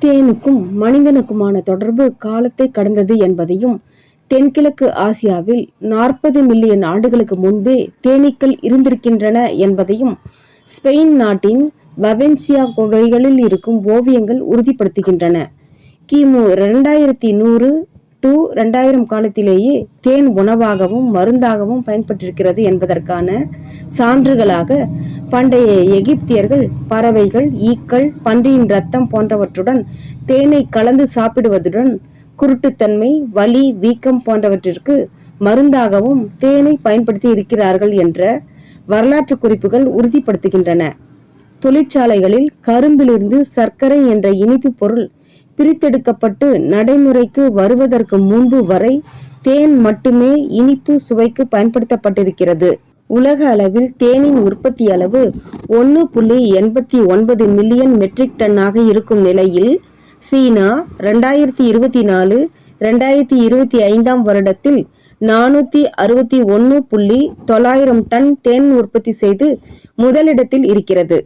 தேனுக்கும் மனிதனுக்குமான தொடர்பு காலத்தை கடந்தது என்பதையும், தென்கிழக்கு ஆசியாவில் 40 மில்லியன் ஆண்டுகளுக்கு முன்பே தேனீக்கள் இருந்திருக்கின்றன என்பதையும் ஸ்பெயின் நாட்டின் வவென்சியா குகைகளில் இருக்கும் ஓவியங்கள் உறுதிப்படுத்துகின்றன. கிமு 2100 to 2000 காலத்திலேயே தேன் உணவாகவும் மருந்தாகவும் பயன்பட்டிருக்கிறது என்பதற்கான சான்றுகளாக பண்டைய எகிப்தியர்கள் பறவைகள், ஈக்கள், பன்றியின் இரத்தம் போன்றவற்றுடன் தேனை கலந்து சாப்பிடுவதுடன் குருட்டுத்தன்மை, வலி, வீக்கம் போன்றவற்றிற்கு மருந்தாகவும் தேனை பயன்படுத்தி இருக்கிறார்கள் என்ற வரலாற்று குறிப்புகள் உறுதிப்படுத்துகின்றன. தொழிற்சாலைகளில் கரும்பிலிருந்து சர்க்கரை என்ற இனிப்பு பொருள் பிரித்தெடுக்கப்பட்டு நடைமுறைக்கு வருவதற்கு முன்பு வரை தேன் மட்டுமே இனிப்பு சுவைக்கு பயன்படுத்தப்பட்டிருக்கிறது. உலக அளவில் தேனின் உற்பத்தி அளவு 1.89 மில்லியன் மெட்ரிக் டன்னாக இருக்கும் நிலையில் சீனா 2024-2025 வருடத்தில் 461.900 டன் தேன் உற்பத்தி செய்து முதலிடத்தில் இருக்கிறது.